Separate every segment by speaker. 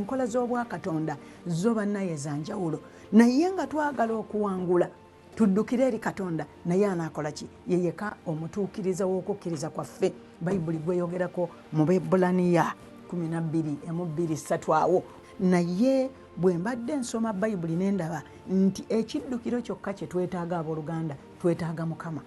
Speaker 1: enkola z'obwakatonda zo bannaye za njawulo, naye nga twagala okuwangula tuddukire eri Katonda, naye anaakola ki? Ye yeka omutuukiriza w'okukkiriza kwaffe. Bayibuli gweyogerako mu Bebbulaniya 12:2-3 awo. Naye bwe mbadde nsoma Bayibuli ne ndaba nti ekiddukiro kyokka kye twetaaga abooluganda, twetaaga Mukama.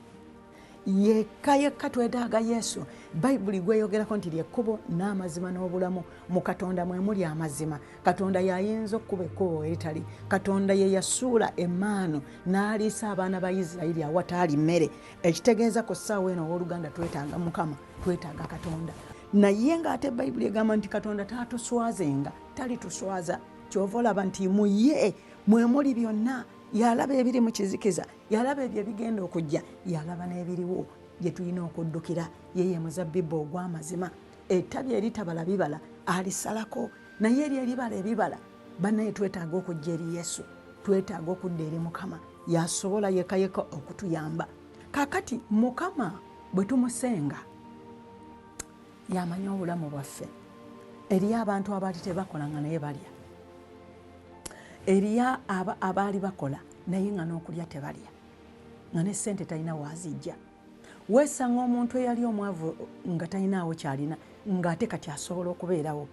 Speaker 1: Yekka twetaaga Yesu. Bayibuli gweyogerako nti lyekkubo n'amazima n'obulamu. Mu Katonda mwe muli amazima. Katonda y'ayinza okkuba ekkubo eritali. Katonda ye yasuula emmaanu n'aliisa abaana ba Isirayiri awataali mmere. Ekitegeeza ku ssaawa eno owooluganda twetaaga Mukama, twetaaga Katonda. Naye ng'ate Bayibuli egamba nti Katonda taatuswazenga, talituswaza. Kyova olaba nti mu ye mwe muli byonna. Yalaba ebiri mu kizikiza, yalaba ebyo ebigenda okujja, yalaba n'ebiriwo gye tulina okuddukira. Yeye muzabbibu ogw'amazima. Ettabi eritabala bibala alisalako, naye eri eribala ebibala. Bannaye twetaaga okujja eri Yesu, twetaaga okudda eri Mukama. Yasobola yekka okutuyamba. Kaakati Mukama bwe tumusenga yamanya obulamu bwaffe. Eriyo abantu abaali tebakolanga naye balya. Eriyo abaali bakola naye nga n'okulya tebalya, nga ne ssente talina waazijja. Weesanga omuntu eyali omwavu nga talinaawo kyalina, ng'ate kati asobola okubeerawo.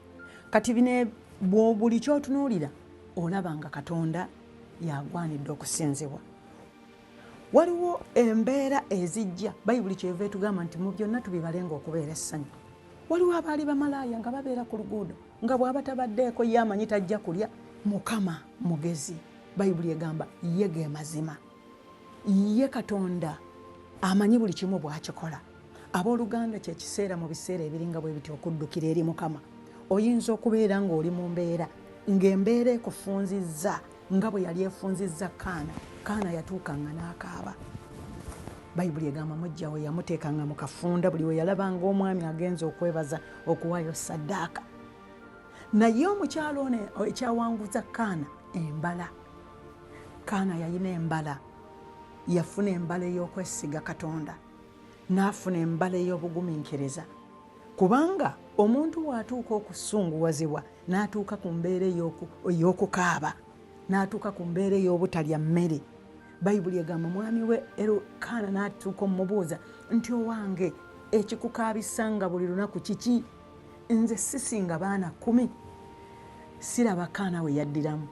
Speaker 1: Kati bine buli ky'otunuulira olaba nga Katonda yagwanidde okusinzibwa. Waliwo embeera ezijja. Bayibuli kyeva etugamba nti mu byonna tubibalenga okubeera essanyu. Waliwo abaali bamalaaya nga babeera ku luguudo, nga bw'aba tabaddeeko ye amanyi tajja kulya. Mukama mugezi. Bayibuli egamba ye ge mazima. Ye Katonda amanyi buli kimu bw'akikola. Abooluganda kye kiseera mu biseera ebiringa bwe biti okuddukira eri Mukama. Oyinza okubeera ng'oli mu mbeera, ng'embeera ekufunzizza nga bwe yali efunzizza Kaana. Kaana yatuukanga n'akaaba. Bayibuli egamba mujja we yamuteekanga mu kafunda buli we yalabanga omwami agenza okwebaza okuwaayo ssaddaaka. Naye omukyalo ono ekyawanguza Kaana embala. Kaana yalina embala. Yafuna embala ey'okwesiga Katonda, n'afuna embala ey'obugumiikiriza. Kubanga omuntu bw'atuuka okusunguwazibwa n'atuuka ku mbeera ey'okukaaba, n'atuuka ku mbeera ey'obutalya mmere. Bayibuli egamba mwami we Kaana n'atuuka omubuuza nti owange ekikukaabisanga buli lunaku kiki? Nze sisinga baana 10, siraba Kaana we yaddiramu.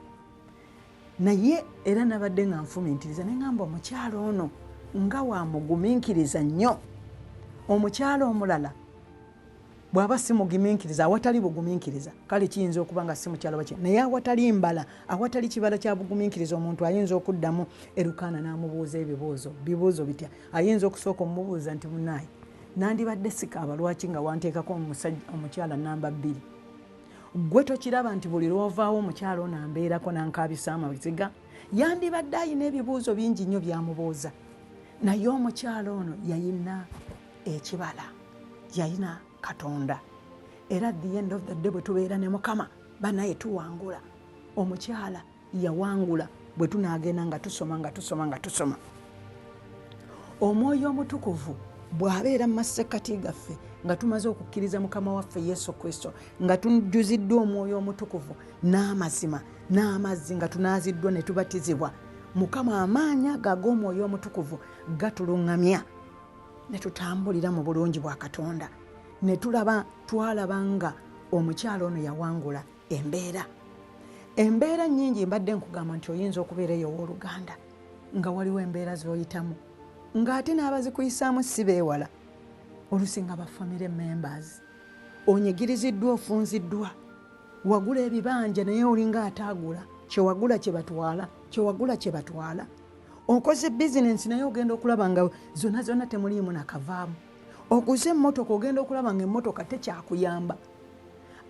Speaker 1: Naye era nabadde nga nfumiitiriza ne ngamba omukyalo ono nga wamugumiikiriza nnyo. Omukyalo omulala bw'aba si mugumiikiriza, awatali bugumiikiriza, kale kiyinza okuba nga si mukyalo bakye. Naye awatali mbala, awatali kibala kya bugumiikiriza, omuntu ayinza okuddamu Kaana n'amubuuza bibuuzo bitya. Ayinza okusooka omubuuza nti munnaaye nandibadde sikaaba lwaki nga wanteekako omukyala namba 2? Gwe tokiraba nti buli lwovaawo omukyala ono ambeerako nankaabisa amaziga? Yandibadde ayina ebibuuzo bingi nnyo byamubuuza. Naye omukyala ono yayina ekibala, yayina Katonda. Era at the end of the day bwe tubeera ne Mukama bannaye tuwangula. Omukyala yawangula bwe tunaagenda nga tusoma. Omwoyo omutukuvu bw'abeera mu masekkati gaffe nga tumaze okukkiriza Mukama waffe Yesu Kristo, nga tujjuziddwa omwoyo omutukuvu n'amazima n'amazzi, nga tunaaziddwa ne tubatizibwa, Mukama amaanyi ag'omwoyo omutukuvu gatuluŋŋamya ne tutambulira mu bulungi bwa Katonda. Ne twalaba nga omukyalo ono yawangula embeera nnyingi. Mbadde nkugamba nti oyinza okubeera eyo owooluganda nga waliwo embeera z'oyitamu ng'ate n'abazikuyisaamu si beewala. Olusinga ba family members. Onyigiriziddwa, ofunziddwa, wagula ebibanja naye olinga ataagula. Kyewagula kye batwala. Okoze bizinensi naye ogenda okulaba nga zonna temuliimu nakavaamu. Oguze emmotoka ogenda okulaba nga emmotoka tekyakuyamba.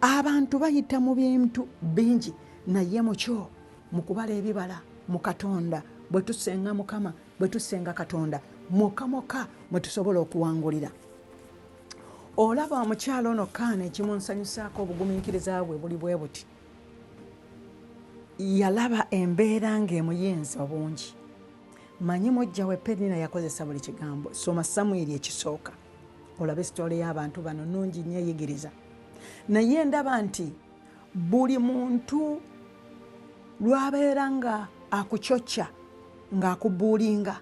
Speaker 1: Abantu bayita mu bintu bingi, naye mukyo mu kubala ebibala mu Katonda. Bwe tusenga Mukama, bwe tusenga Katonda, mwoka mwe tusobola okuwangulira. Olaba omukyalo ono Kaana ekimunsanyusaako obugumiikiriza bwe buli bwe buti. Yalaba embeera ng'emuyinza obungi. Manyi mujja we Penina yakozesa buli kigambo. Soma Samwiri ekisooka olabe sitole y'abantu bano nnungi nnyo eyigiriza. Naye ndaba nti buli muntu lwabeera nga akucocca ng'akubuulinga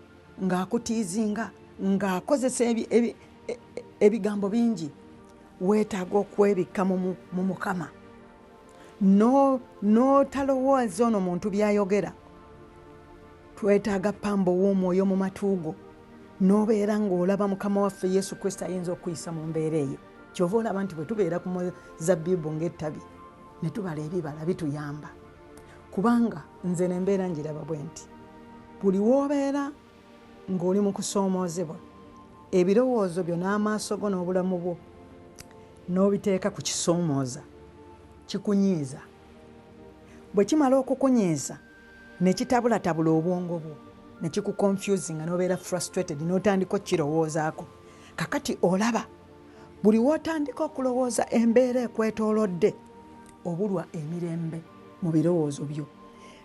Speaker 1: ng'akutiizinga ng'akozesa ebigambo bingi weetaaga okwebikka mu Mukama n'otalowooza ono muntu byayogera. Twetaaga pamba w'omwoyo mu matuugo n'obeera ng'olaba Mukama waffe Yesu Kristo ayinza okuyisa mu mbeera eyo. Kyova olaba nti bwe tubeera ku zabbibu ng'ettabi ne tubala ebibala bituyamba, kubanga nze nembeera njiraba bwe nti buli w'obeera ng'oli mu kusoomoozebwa, ebirowoozo byo n'amaaso go n'obulamu bwo n'obiteeka ku kisoomooza, kikunyiiza. Bwe kimala okukunyiiza ne kitabulatabula obwongo bwo ne kikuconfusinga n'obeera frustrated n'otandika okukirowoozaako. Kakati olaba buli w'otandika okulowooza embeera ekwetoolodde obulwa emirembe mu birowoozo byo.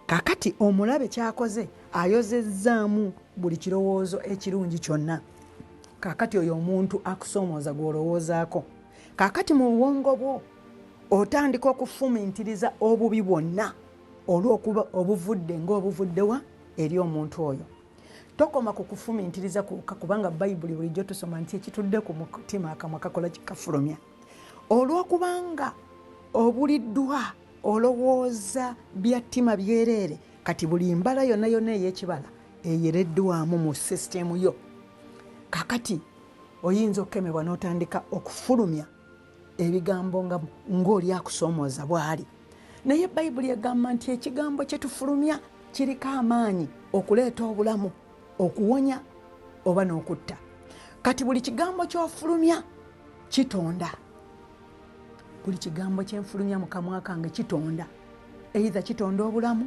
Speaker 1: Kakati omulabe kyakoze ayozezzaamu buli kirowoozo ekirungi kyonna. Kakati oyo omuntu akusoomooza gw'olowoozaako. Kakati mu bwongo bwo otandika okufumiintiriza obubi bwonna olw'okuba obuvudde ng'obuvuddewa eri omuntu oyo. Tokoma ku kufumiintiriza kwokka, kubanga Bayibuli bulijjo tusoma nti ekitudde ku mutima akamwa kakola kikafulumya. Olw'okubanga obuliddwa olowooza bya ttima byereere, kati buli mbala yonna yonna ey'ekibala eyereddwamu mu sisiteemu yo. Kakati oyinza okukemebwa n'otandika okufulumya ebigambo ng'oli akusoomooza bw'ali. Naye Bayibuli egamba nti ekigambo kye tufulumya kiriko amaanyi okuleeta obulamu, okuwonya oba n'okutta. Kati buli kigambo ky'ofulumya kitonda. Buli kigambo kyenfulumya mu kamwa kange kitonda. Either kitonda obulamu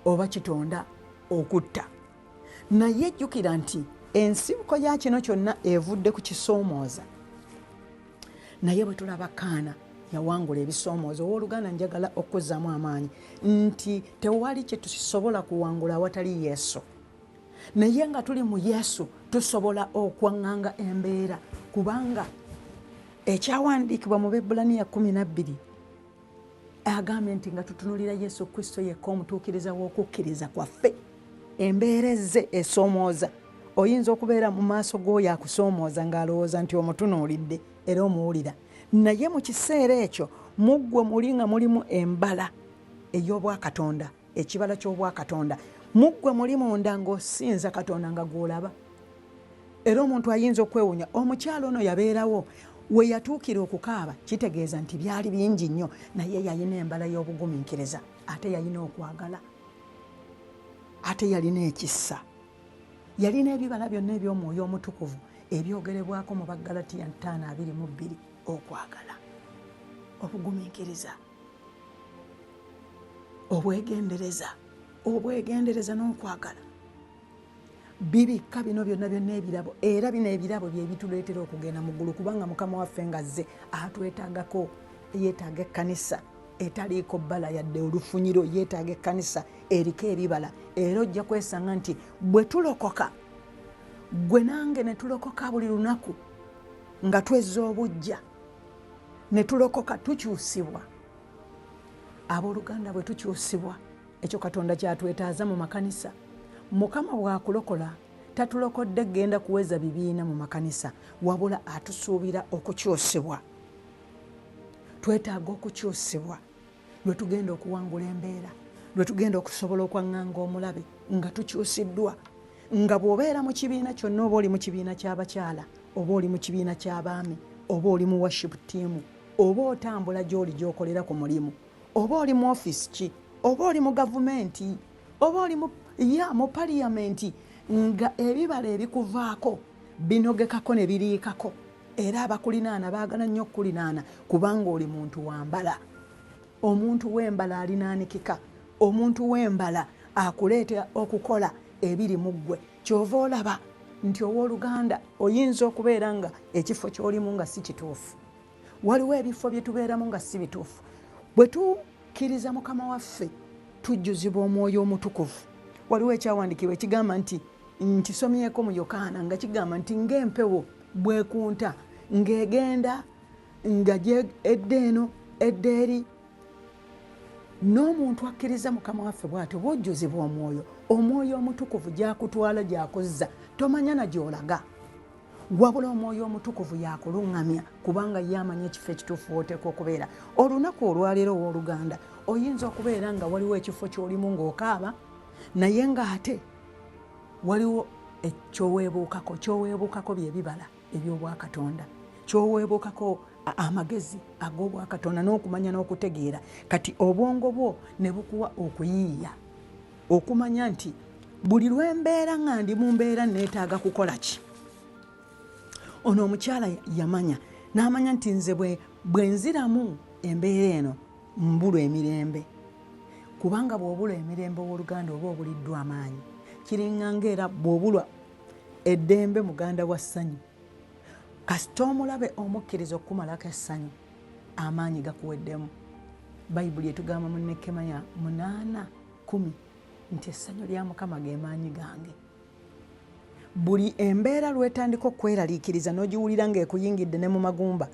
Speaker 1: oba kitonda okutta. Naye jjukira nti ensibuko ya kino kyonna evudde ku kisoomooza. Naye bwe tulaba Kaana yawangula ebisoomoozo. Owooluganda njagala okuzzaamu amaanyi nti tewali kye tusobola kuwangula awatali Yesu. Naye nga tuli mu Yesu tusobola okwaŋŋanga embeera, kubanga ekyawandiikibwa mu Bebbulaniya 12 agambye nti nga tutunuulira Yesu Kristo yekka omutuukiriza w'okukkiriza kwaffe, embeera ezze esoomooza. Oyinza okubeera mu maaso g'oyo akusoomooza ng'alowooza nti omutunuulidde era omuwulira, naye mu kiseera ekyo muggwe muli nga mulimu embala ey'obwakatonda, ekibala ky'obwakatonda. Muggwe muli munda ng'osinza Katonda nga gw'olaba. Era omuntu ayinza okwewuunya, omukyalo ono yabeerawo we yatuukira okukaaba, kitegeeza nti byali bingi nnyo, naye yalina embala y'obugumiikiriza, ate yalina okwagala, ate yalina ekissa, yalina ebibala byonna eby'omwoyo omutukuvu ebyogerebwako mu Baggalatiya 5:22, okwagala, obugumiikiriza, obwegendereza n'okwagala. Bibikka bino byonna ebirabo, era bino ebirabo bye bituleetera okugenda mu ggulu, kubanga Mukama waffe ng'azze atwetaagako. Yeetaaga ekkanisa etaliiko bbala yadde olufunyiro, yeetaaga ekkanisa eriko ebibala. Era ojja kwesanga nti bwe tulokoka, gwe nange ne tulokoka buli lunaku nga twezza obujja, ne tulokoka tukyusibwa. Abooluganda bwe tukyusibwa, ekyo Katonda kyatwetaaza mu makanisa. Mukama bw'akulokola tatulokodde genda kuweza bibiina mu makanisa, wabula atusuubira okukyusibwa. Twetaaga okukyusibwa lwe tugenda okuwangula embeera, lwe tugenda okusobola okwaŋŋanga omulabe nga tukyusiddwa. Nga bw'obeera mu kibiina kyonna, oba oli mu kibiina ky'abakyala, oba oli mu kibiina ky'abaami, oba oli mu worship team, oba otambula gy'oli gy'okolera ku mulimu, oba oli mu office ki, oba oli mu gavumenti, oba oli mu paliyamenti, nga ebibala ebikuvaako binogekako ne biriikako. Era abakulinaana baagala nnyo okulinaana, kubanga oli muntu wambala. Omuntu w'embala alinaanikika, omuntu w'embala akuleeta okukola ebiri mu ggwe. Kyova olaba nti owooluganda oyinza okubeera nga ekifo ky'olimu nga si kituufu. Waliwo ebifo bye tubeeramu nga si bituufu. Bwe tukkiriza Mukama waffe tujjuzibwa omwoyo omutukuvu. Waliwo ekyawandiikibwa ekigamba nti, nkisomyeko mu Yokaana nga kigamba nti ng'empewo bwekunta ng'egenda nga edda eno edda eri, n'omuntu akkiriza mukama waffe bw'atyo bw'ojjuzibwa omwoyo, omwoyo omutukuvu gyakutwala gyakuzza tomanya na gy'olaga, wabula omwoyo omutukuvu yakuluŋŋamya kubanga ye amanya ekifo ekituufu w'oteekwa okubeera. Olunaku olwaleero owooluganda oyinza okubeera nga waliwo ekifo ky'olimu ng'okaaba naye ng'ate waliwo kyoweebuukako by'ebibala eby'obwakatonda, kyoweebuukako amagezi ag'obwakatonda n'okumanya n'okutegeera. Kati obwongo bwo ne bukuwa okuyiiya okumanya nti buli lw'embeera nga ndi mu mbeera neetaaga kukola ki. Ono omukyala yamanya n'amanya nti nze bwe nziramu embeera eno mbulwa emirembe, kubanga bw'obulwa emirembe w'oluganda oba obuliddwa amaanyi. Kiringanga era bw'obulwa eddembe muganda wa ssanyu, kasita omulabe omukkiriza okukumalako essanyu amaanyi gakuweddemu. Bayibuli etugamba mu Nekkemaya 8:10 nti essanyu lya Mukama ge maanyi gange. Buli embeera lwetandika okweraliikiriza n'ogiwulira ng'ekuyingidde ne mu magumba,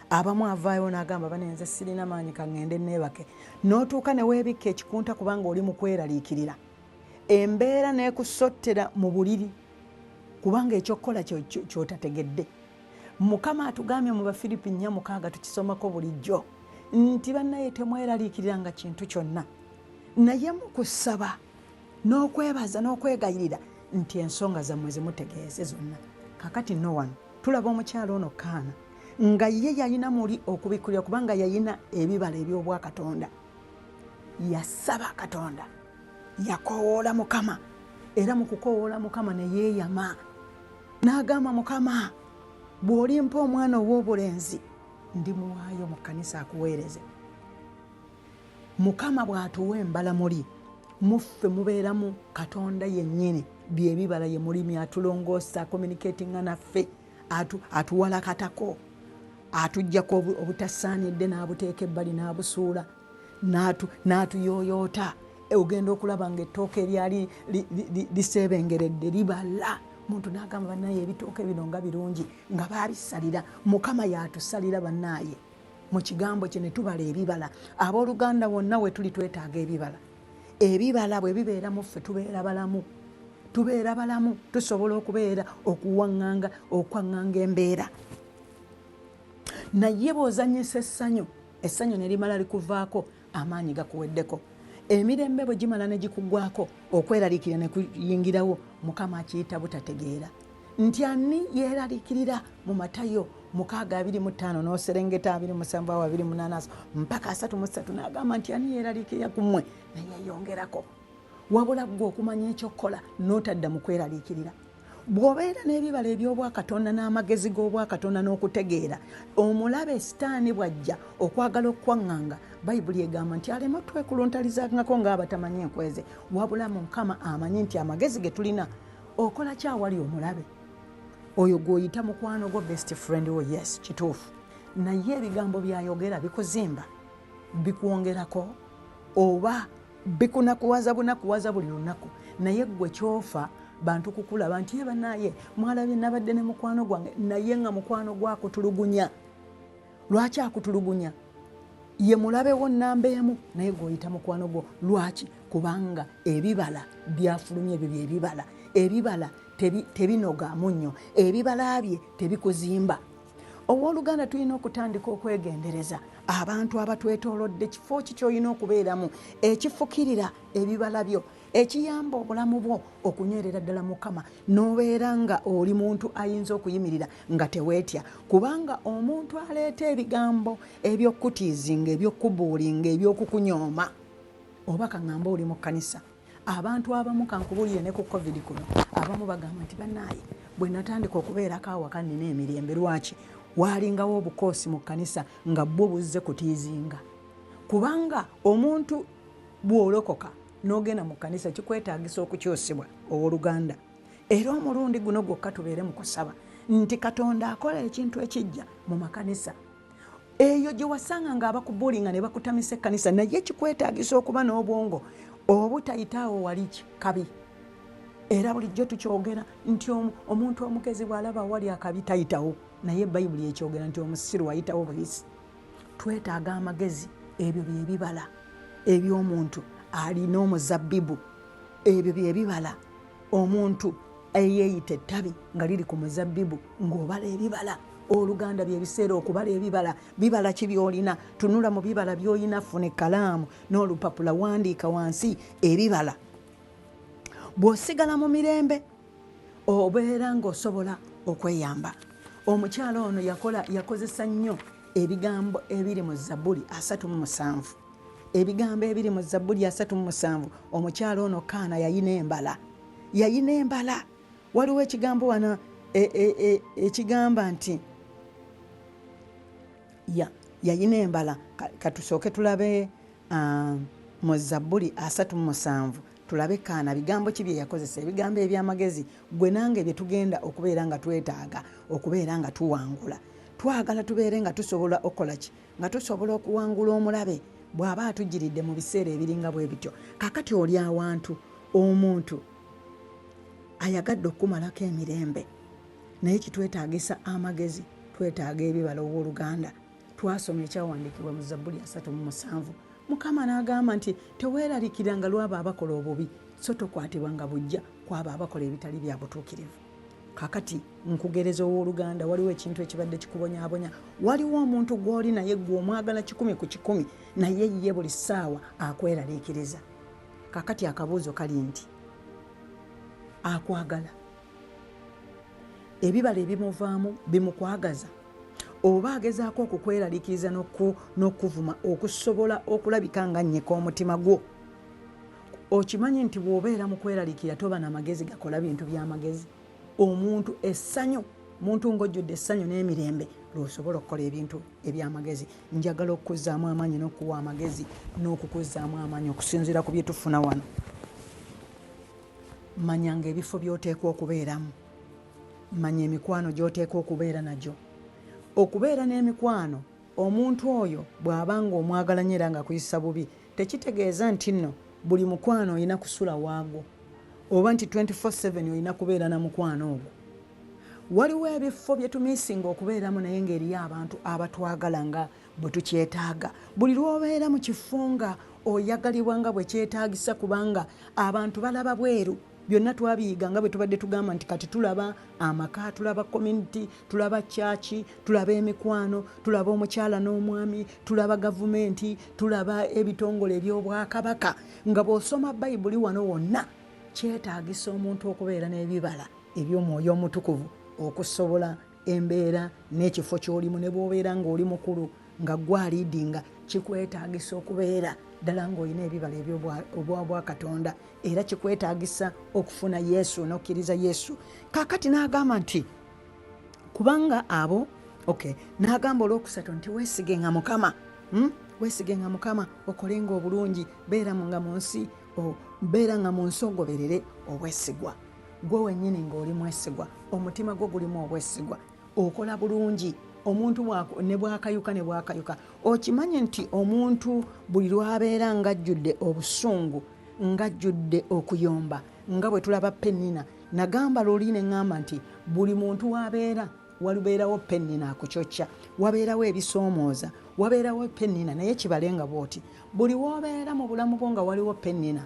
Speaker 1: abamu avaayo n'agamba banenze sirina maanyi kaŋŋende neebake, n'otuuka ne weebikka ekikunta kubanga oli mu kweraliikirira, embeera n'ekusottera mu buliri kubanga ekyokukola kyotategedde. Mukama atugambye mu Bafiripi 4:6 tukisomako bulijjo nti bannaye temweraliikiriranga kintu kyonna, naye mu kusaba n'okwebaza n'okwegayirira nti ensonga zammwe zimutegeeze zonna. Kakati no wano tulaba omukyalo ono Kaana nga ye yalina muli okubikkulira kubanga yalina ebibala eby'obwakatonda. Yasaba Katonda, yakoowoola Mukama, era mu kukoowoola Mukama ne yeeyama n'agamba Mukama, bw'olimpa omwana ow'obulenzi ndimuwaayo mu kkanisa akuweereze. Mukama bw'atuwa embala muli, muffe mubeeramu Katonda yennyini, byebibala ye mulimi atulongoosa, communicatinga naffe, atuwalakatako, atuggyako obutasaanidde n'abuteeka ebbali n'abusuula, n'atuyooyoota. Ogenda okulaba ng'ettooke eryali liseebengeredde libala. Muntu n'agamba bannaye ebitooke bino nga birungi nga baabisalira. Mukama y'atusalira bannaye. Mu kigambo kye ne tubala ebibala. Abooluganda wonna we tuli twetaaga ebibala. Ebibala bwe bibeera mu ffe tubeera balamu. Tubeera balamu, tusobola okubeera okwaŋŋanga embeera. Naye bw'ozannyisa essanyu, essanyu ne limala likuvaako, amaanyi gakuweddeko. Emirembe bwe gimala ne gikuggwako, okweraliikirira ne kuyingirawo, Mukama akiyita butategeera. Nti ani yeeraliikirira mu Matayo 6:25 n'oserengeta 27:28 mpaka 33 n'agamba nti ani yeeraliikirira ku mmwe naye yongerako. Wabula ggwe okumanya ekyokukola n'otadda mu kweraliikirira. Bw'obeera n'ebibala eby'obwakatonda n'amagezi g'obwakatonda n'okutegeera, omulabe sitaani bw'ajja okwagala okwaŋŋanga, Bayibuli egamba nti aleme twekuluntalizangako ng'abatamanyi enkweze, wabula Mukama amanyi nti amagezi ge tulina okola ki awali omulabe. Oyo gw'oyita mukwano gwo, best friend wo, yes, kituufu. Naye ebigambo by'ayogera bikuzimba, bikuwongerako, oba bikunakuwaza bunakuwaza buli lunaku. Naye ggwe kyofa bantu kukulaba nti ye bannaye mwalabye nabadde ne mukwano gwange, naye nga mukwano gwo akutulugunya. Lwaki akutulugunya? Ye mulabewo nnamba emu naye gw'oyita mukwano gwo. Lwaki? Kubanga ebibala byafulumye ebyo byebibala. Ebibala tebinoga munnyo, ebibala bye tebikuzimba. Owooluganda tulina okutandika okwegendereza abantu abatwetoolodde, kifo ki ky'olina okubeeramu ekifukirira ebibala byo, ekiyamba obulamu bwo okunywerera ddala Mukama, n'obeera nga oli muntu ayinza okuyimirira nga teweetya. Kubanga omuntu aleeta ebigambo eby'okutiizinga, eby'okubuulinga, eby'okukunyooma, oba kaŋŋamba oli mu kkanisa. Abantu abamu kankubuulire ne ku COVID kuno, abamu bagamba nti bannaaye bwe natandika okubeerako awaka nnina emirembe. Lwaki? Waalingawo obukoosi mu kkanisa nga bwo buzze kutiizinga. Kubanga omuntu bw'olokoka n'ogenda mu kkanisa kikwetaagisa okukyusibwa owooluganda. Era omulundi guno gwokka tubeere mu kusaba nti Katonda akola ekintu ekijja mu makanisa. Eyo gye wasanga nga abakubuulinga ne bakutamisa ekkanisa, naye kikwetaagisa okuba n'obwongo obutayitaawo wali kabi. Era bulijjo tukyogera nti omuntu omugezi bw'alaba wali akabi tayitawo, naye Bayibuli ekyogera nti omusiru wayitawo buyisi. Twetaaga amagezi, ebyo bye bibala. eby'omuntu alina omuzabbibu. Ebyo bye bibala. Omuntu eyeeyita ettabi nga liri ku muzabbibu ng'obala ebibala. Oluganda bye biseera okubala ebibala. Bibala ki by'olina? Tunula mu bibala by'olina, funa ekkalaamu n'olupapula, wandiika wansi ebibala. Bw'osigala mu mirembe obeera ng'osobola okweyamba. Omukyala ono yakozesa nnyo ebigambo ebiri mu Zabbuli 37. Ebigambo ebiri mu Zabbuli 37. Omukyala ono Kaana yayina embala. Yayina embala. Waliwo ekigambo wano ekigamba nti yayina embala. Katusooke tulabe mu Zabbuli 37. Tulabe Kaana bigambo ki bye yakozesa. Ebigambo eby'amagezi gwe nange bye tugenda okubeera nga twetaaga okubeera nga tuwangula. Twagala tubeere nga tusobola okukola ki? Nga tusobola okuwangula omulabe bw'aba atugiridde mu biseera ebiringa bwe bityo. Kakati oli awantu omuntu ayagadde okumalako emirembe, naye kitwetaagisa amagezi, twetaaga ebibala owooluganda. Twasoma ekyawandiikibwa mu Zabbuli 37. Mukama n'agamba nti teweeraliikiranga lw'abo abakola obubi, so tokwatibwanga bujja kw'abo abakola ebitali bya butuukirivu. Kakati nkugereza owooluganda, waliwo ekintu ekibadde kikubonyaabonya. Waliwo omuntu gw'oli naye gwe omwagala 100 ku 100, naye ye buli ssaawa akweraliikiriza. Kakati akabuuzo kali nti akwagala? Ebibala ebimuvaamu bimukwagaza? Oba agezaako okukweraliikiriza n'okuvuma okusobola okulabika nga nnyeka omutima gwo? Okimanyi nti bw'obeera mu kweraliikira toba n'amagezi gakola bintu by'amagezi. Omuntu essanyu, muntu ng'ojjudde essanyu n'emirembe lw'osobola okukola ebintu eby'amagezi. Njagala okukuzzaamu amaanyi n'okuwa amagezi n'okukuzzaamu amaanyi okusinziira ku bye tufuna wano. Manyanga ebifo by'oteekwa okubeeramu. Manya emikwano gy'oteekwa okubeera nagyo. Okubeera n'emikwano, omuntu oyo bw'abanga omwagalanye era nga kuyisa bubi, tekitegeeza nti nno buli mukwano olina kusula waagwo, oba nti 24/7 olina kubeera na mukwano ogwo. Waliwo ebifo bye tumiisinga okubeeramu naye ng'eriyo abantu abatwagala nga bwe tukyetaaga. Buli lw'obeera mu kifo nga oyagalibwa nga bwe kyetaagisa, kubanga abantu balaba bweru. Byonna twabiyiga nga bwe tubadde tugamba nti kati tulaba amaka, tulaba community, tulaba church, tulaba emikwano, tulaba omukyala n'omwami, tulaba gavumenti, tulaba ebitongole eby'obwakabaka. Nga bw'osoma Bayibuli wano wonna kyetaagisa omuntu okubeera n'ebibala eby'omwoyo omutukuvu okusobola embeera n'ekifo ky'olimu. Ne bw'obeera ng'oli mukulu nga gwaliidinga, kikwetaagisa okubeera ddala ng'olina ebibala eby'obwa Katonda, era kikwetaagisa okufuna Yesu n'okkiriza Yesu. Kaakati n'agamba nti kubanga abo n'agamba olwokusatu nti weesigenga Mukama. Weesigenga Mukama, okolenga obulungi, beera nga mu nsi ogoberere obwesigwa. Gwe wennyini ng'oli mwesigwa, omutima gwo gulimu obwesigwa, okola bulungi. Omuntu ne bwakayuka. Okimanyi nti omuntu buli lwabeera ng'ajjudde obusungu, ng'ajjudde okuyomba, nga bwe tulaba Penina. Nagamba luli ne ŋŋamba nti buli muntu wabeera walibeerawo Penina akucocca, wabeerawo ebisoomooza, wabeerawo Penina, naye kibalenga bw'oti. Buli w'obeera mu bulamu bwo nga waliwo Penina,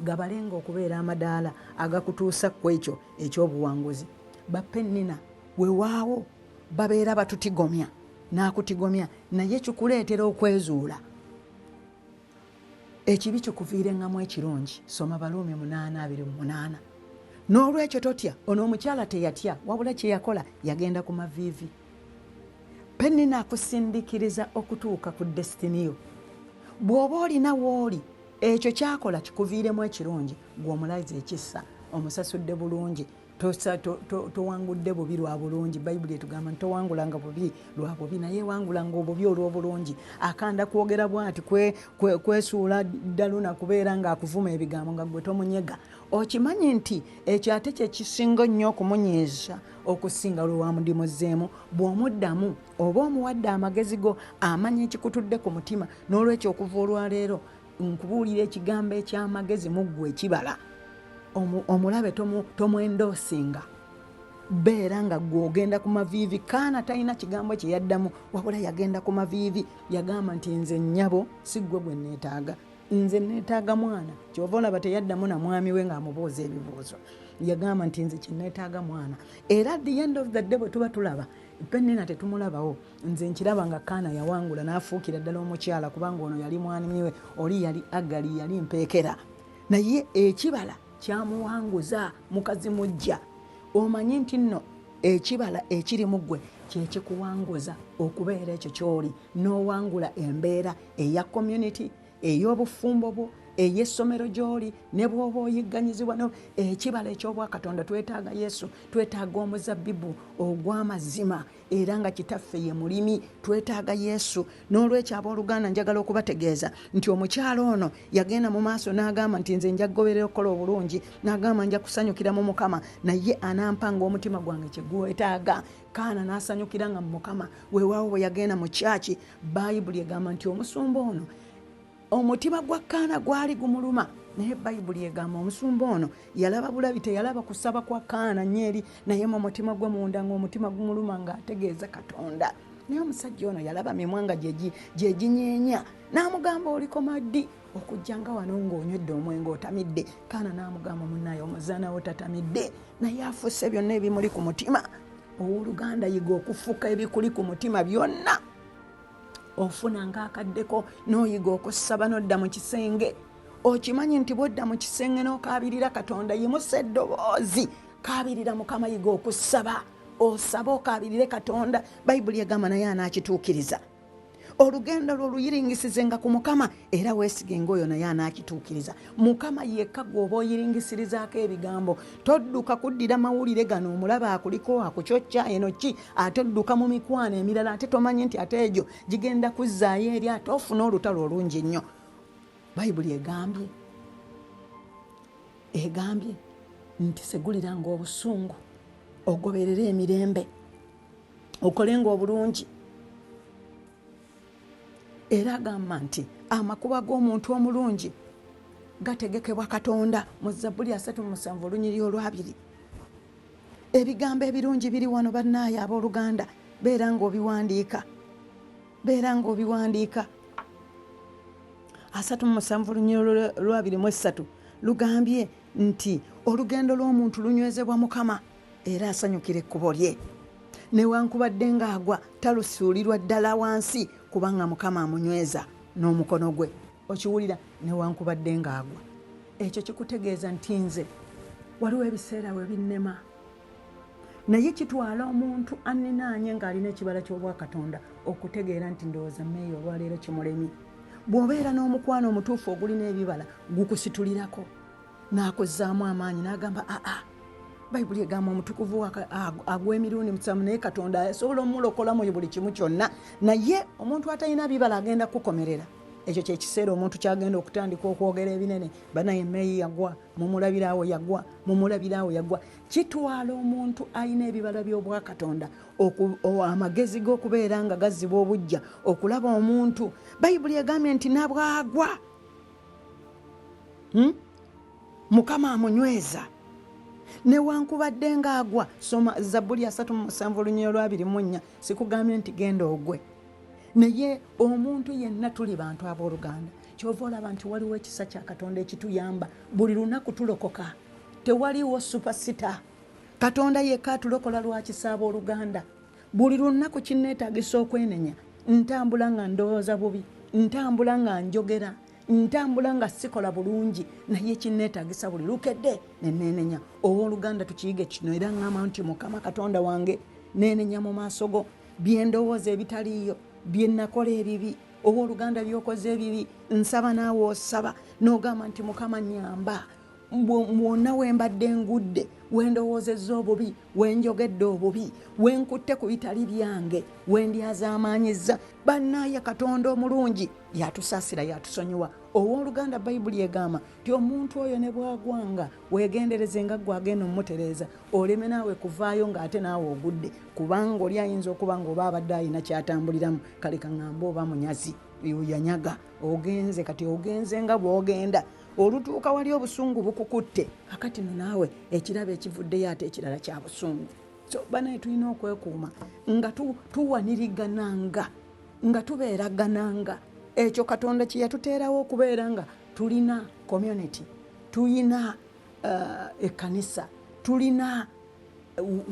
Speaker 1: gabalenga okubeera amadaala agakutuusa ku ekyo eky'obuwanguzi. Ba Penina weewaawo babeera batutigomya, n'akutigomya, naye kikuleetera okwezuula. Ekibi kikuviirengamu ekirungi. Soma Baluumi 8:28. N'olwekyo totya. Ono omukyala teyatya, wabula kye yakola yagenda ku maviivi. Penina akusindikiriza okutuuka ku destiny yo. Bw'oba olina w'oli, ekyo kyakola kikuviiremu ekirungi, gw'omulaze ekissa, omusasudde bulungi. Towangudde bubi lwa bulungi. Bayibuli etugamba nti towangulanga bubi lwa bubi, naye wangulanga obubi olw'obulungi. Akanda kwogera bw'ati kwesuula ddalu na kubeera ng'akuvuma ebigambo nga gwe tomunyega. Okimanyi nti ekyo ate kye kisinga nnyo okumunyiiza okusinga lwe wamudimuzzeemu. Bw'omuddamu oba omuwadde amagezi go, amanya ekikutudde ku mutima. N'olwekyo okuva olwaleero nkubuulira ekigambo eky'amagezi mu ggwe ekibala. Omulabe tomwendoosinga, beera nga gw'ogenda ku maviivi. Kaana talina kigambo kye yaddamu, wabula yagenda ku maviivi. Yagamba nti nze nnyabo si ggwe gwe neetaaga, nze neetaaga mwana. Kyova olaba teyaddamu na mwami we ng'amubuuza ebibuuzo. Yagamba nti nze kinneetaaga mwana. Era at the end of the day bwe tuba tulaba Penina tetumulabawo. Nze nkiraba nga Kaana yawangula n'afuukira ddala omukyala kubanga ono yali mwami we, oli yali Agali, yali mpeekera. Naye ekibala kyamuwanguza mukazi mujja. Omanyi nti nno ekibala ekiri mu ggwe kye kikuwanguza okubeera ekyo ky'oli, n'owangula embeera eya community, ey'obufumbo bwo, ey'essomero gy'oli, ne bw'oba oyigganyizibwa. Ekibala eky'obwakatonda twetaaga Yesu, twetaaga omuzabbibu ogw'amazima era nga kitaffe ye mulimi. Twetaaga Yesu. N'olwekyo abooluganda njagala okubategeeza nti omukyalo ono yagenda mu maaso n'agamba nti nze nja kugoberera okukola obulungi, n'agamba nja kusanyukira mu Mukama, naye anampanga omutima gwange kye gwetaaga. Kaana n'asanyukira nga mu Mukama. Weewaawo bwe yagenda mu kyaki, Bayibuli egamba nti omusumba ono omutima gwa Kaana gwali gumuluma, naye Bayibuli egamba omusumba ono yalaba bulabi, teyalaba kusaba kwa Kaana nnyeri, naye mu mutima gwe munda ng'omutima gumuluma ng'ategeeza Katonda. Naye omusajja ono yalaba mimwa nga gye ginyeenya, n'amugamba oliko maddi okujja nga wano ng'onywedde omwenge otamidde. Kaana n'amugamba munnaaye omuzaanawo tatamidde, naye afusse byonna ebimuli ku mutima. Owooluganda yiga okufuka ebikuli ku mutima byonna. Ofuna ng'akaddeko n'oyiga okusaba n'odda mu kisenge. Okimanyi nti bw'odda mu kisenge n'okaabirira Katonda, yimusa eddoboozi, kaabirira Mukama, yiga okusaba. Osaba okaabirire Katonda. Bayibuli egamba naye anaakituukiriza. Olugendo lwo luyiringisizenga ku Mukama era weesigenga oyo naye anaakituukiriza. Mukama yekka gw'oba oyiringisirizaako ebigambo. Todduka kuddira mawulire gano omulaba akuliko akucocca eno ki, ate odduka mu mikwano emirala ate tomanyi nti ate egyo gigenda kuzzaayo eri ate ofuna olutalo olungi ennyo. Bayibuli egambye nti seguliranga obusungu, ogoberere emirembe, okolenga obulungi. Era agamba nti amakuba g'omuntu omulungi gategekebwa Katonda mu Zabbuli 37 olunyiriri olwabiri. Ebigambo ebirungi biri wano bannaaye abooluganda, beera ng'obiwandiika. 37 olunyiriri olwabiri mu 3 lugambye nti olugendo lw'omuntu lunywezebwa Mukama era asanyukira ekkubo lye. Newankubadde ng'agwa talusuulirwa ddala wansi kubanga Mukama amunyweza n'omukono gwe. Okiwulira? Newankubadde ng'agwa. Ekyo kikutegeeza nti nze waliwo ebiseera we binnema, naye kitwala omuntu anninaanye ng'alina ekibala ky'obwakatonda okutegeera nti ndowooza mmeeyi olwaleero kimulemye. Bw'obeera n'omukwano omutuufu ogulina ebibala gukusitulirako, n'akozzaamu amaanyi n'agamba Bayibuli egamba omutukuvu agw'emirundi 7 naye Katonda asobola omulokolamu buli kimu kyonna. Naye omuntu atalina bibala agenda kukomerera. Ekyo kye kiseera omuntu kyagenda okutandika okwogera ebinene. Banaye Meyi yagwa, mumulabiraawo yagwa. Kitwala omuntu alina ebibala by'obwakatonda amagezi g'okubeera nga gaziba obujja okulaba omuntu. Bayibuli egambye nti nabwagwa Mukama amunyweza. Newankubadde ng'agwa, soma Zabbuli 37 olunyiriri olwabiri mu 4. Sikugambye nti genda ogwe. Naye omuntu yenna tuli bantu abooluganda. Kyova olaba nti waliwo ekisa kya Katonda ekituyamba. Buli lunaku tulokoka. Tewaliwo superstar. Katonda yekka atulokola lwa kisa abooluganda. Buli lunaku kinneetaagisa okwenenya. Ntambula nga ndowooza bubi, ntambula nga njogera, ntambula nga sikola bulungi, naye kinneetaagisa buli lukedde neneenenya. Owooluganda tukiyiga kino era ngamba nti Mukama Katonda wange neenenya mu maaso go bye ndowooza ebitaliiyo, bye nakola ebibi. Owooluganda byokoze ebibi nsaba naawe osaba n'ogamba nti Mukama nnyamba. Mwonna wembadde ngudde, wendowoozezza obubi, wenjogedde obubi, wenkutte ku bitali byange, wendyazaamaanyizza. Bannaaye Katonda omulungi yatusaasira, yatusonyiwa. Owooluganda Bayibuli egamba nti omuntu oyo ne bwagwanga weegendereze nga ggwe agenda omumutereeza, oleme naawe kuvaayo ng'ate naawe ogudde, kubanga oli ayinza okuba ng'oba abadde alina kyatambuliramu. Kale kaŋŋamba oba munyazi yanyaga, ogenze kati ogenze nga bw'ogenda. Olutuuka wali obusungu bukukutte, akati naawe ekirabo ekivuddeyo ate ekirala kya busungu. So banaye tulina okwekuuma nga tuwanirigananga, nga tubeeragananga. Ekyo Katonda kye yatuteerawo okubeera nga tulina community, tulina ekkanisa, tulina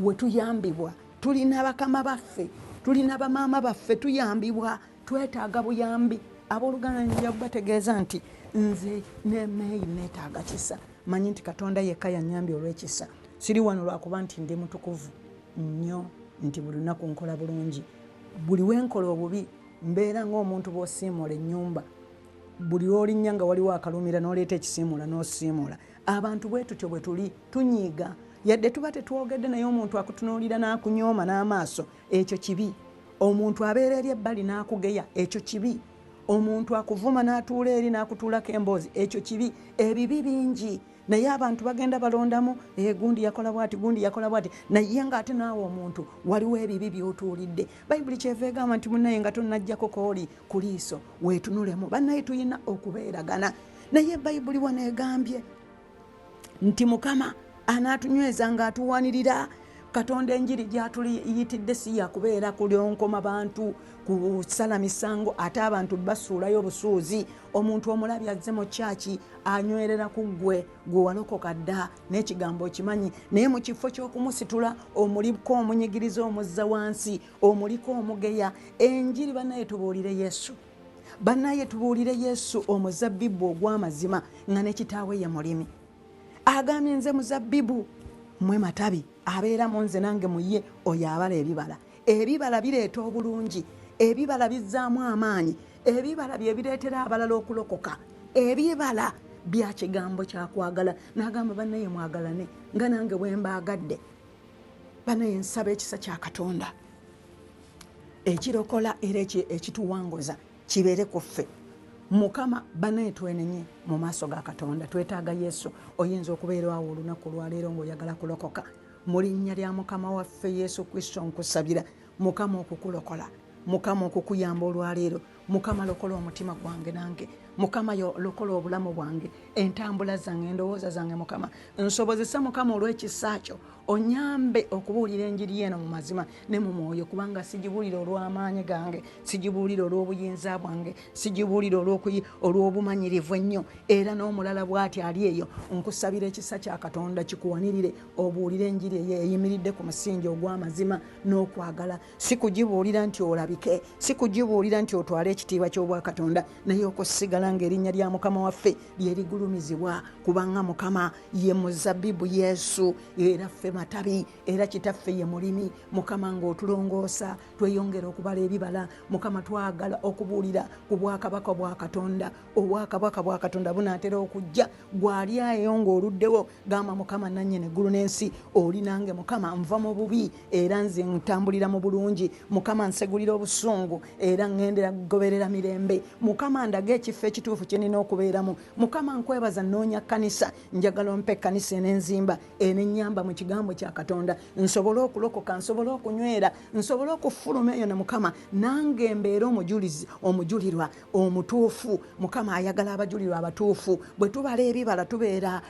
Speaker 1: wetuyambibwa, tulina bakama baffe, tulina bamaama baffe tuyambibwa, twetaaga buyambi. Abooluganda nja kubategeeza nti nze ne Meyi neetaaga kisa. Manyi nti Katonda yekka yannyambye olw'ekisa. Siri wano lwakuba nti ndi mutukuvu nnyo, nti buli lunaku nkola bulungi. Buli wenkola obubi mbeera ng'omuntu bw'osiimuula ennyumba. Buli lw'olinnya nga waliwo akalumira n'oleeta ekisiimuula n'osiimuula. Abantu bwe tutyo bwe tuli, tunyiiga. Yadde tuba tetwogedde naye omuntu akutunuulira n'akunyooma n'amaaso, ekyo kibi. Omuntu abeera eri ebbali n'akugeya, ekyo kibi. Omuntu akuvuma n'atuula eri n'akutuulako emboozi, ekyo kibi. Ebibi bingi. Naye abantu bagenda balondamu gundi yakola bwati, gundi yakola bwati, naye ng'ate naawe omuntu waliwo ebibi by'otuulidde. Bayibuli kyeva egamba nti munnaye nga tonnajjako kooli ku liiso weetunulemu. Bannaye tulina okubeeragana. Naye Bayibuli wano egambye nti Mukama anaatunyweza ng'atuwanirira. Katonda enjiri gy'atuyitidde si yakubeera kulyonkoma bantu kusala misango, ate abantu basuulayo obusuuzi. Omuntu omulabi azze mu kyaki anywerera ku gwe walokoka dda n'ekigambo okimanyi, naye mu kifo ky'okumusitula omuliko omunyigiriza omuzza wansi, omuliko omugeya. Enjiri bannaye tubuulire Yesu. Bannaye tubuulire Yesu omuzabbibu ogw'amazima nga ne kitaawe ye mulimi. Agambye nze muzabbibu mmwe matabi, abeeramu nze nange muye, oyo abala ebibala. Ebibala bireeta obulungi, ebibala bizzaamu amaanyi, ebibala bye bireetera abalala okulokoka, ebibala bya kigambo kyakwagala. N'agamba bannaye mwagalane nga nange bwe mbaagadde. Bannaye nsaba ekisa kya Katonda ekirokola era ekituwanguza kibeere ku ffe. Mukama bannaye twenenye mu maaso ga Katonda. Twetaaga Yesu. Oyinza okubeera awo olunaku lwaleero ng'oyagala kulokoka. Mu linnya lya Mukama waffe Yesu Kristo nkusabira Mukama okukulokola, Mukama okukuyamba olwaleero. Mukama lokola omutima gwange nange. Mukama lokola obulamu bwange, entambula zange, endowooza zange. Mukama nsobozesa Mukama olw'ekisa kyo onyambe okubuulira enjiri eno mu mazima ne mu mwoyo, kubanga sigibuulira olw'amaanyi gange, sigibuulira olw'obuyinza bwange, sigibuulira olw'obumanyirivu ennyo. Era n'omulala bw'ati ali eyo, nkusabira ekisa kya Katonda kikuwanirire obuulire enjiri eyimiridde ku musingi ogw'amazima n'okwagala. Si kugibuulira nti olabike, si kugibuulira nti otwale ekitiibwa ky'obwa Katonda, naye okusigala ng'erinnya lya Mukama waffe lyerigulumizibwa, kubanga Mukama ye muzabbibu Yesu, era ffe matabi, era kitaffe ye mulimi. Mukama ng'otulongoosa tweyongera okubala ebibala. Mukama twagala okubuulira ku bwakabaka bwa Katonda. Obwakabaka bwa Katonda bunaatera okujja. Gwali ayo ng'oluddewo, gamba Mukama nannyini eggulu n'ensi oli nange. Mukama nva mu bubi era nze ntambulira mu bulungi. Mukama nsegulira obusungu era ŋŋendera goberera mirembe. Mukama ndaga ekifo ekituufu kye nina okubeeramu. Mukama nkwebaza nnoonya kkanisa, njagala ompe ekkanisa enenzimba enennyamba mu kigambo kya Katonda, nsobole okulokoka, nsobole okunywera, nsobole okufuluma eyo. Ne Mukama nange mbeere omujulirwa omutuufu. Mukama ayagala abajulirwa abatuufu. Bwe tubala ebibala tubeera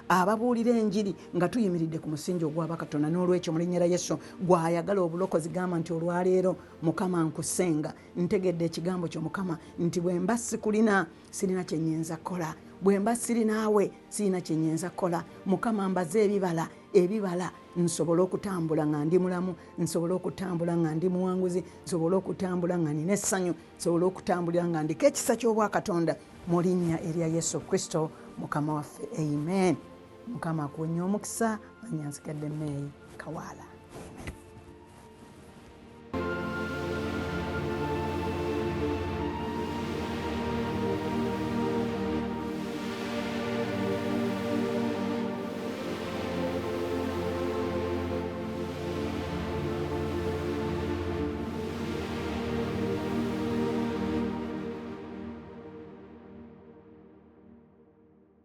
Speaker 1: ababuulira enjiri nga tuyimiridde ku musingi ogw'aba Katonda. N'olwekyo mu linnya lya Yesu gw'ayagala obulokozi, gamba nti olwaleero Mukama nkusenga, ntegedde ekigambo kyo Mukama nti bwe mba sikulina sirina kye nnyinza kukola, bwe mba siri naawe sirina kye nnyinza kukola. Mukama mbaze ebibala nsobole okutambula nga ndi mulamu, nsobole okutambula nga ndi muwanguzi, nsobole okutambula nga nina essanyu, nsobole okutambulira nga ndiko ekisa ky'obwa Katonda mu linnya erya Yesu Kristo Mukama waffe. Amen. Mukama akuwenye omukisa. Manya nsigadde Meyi Kawaala.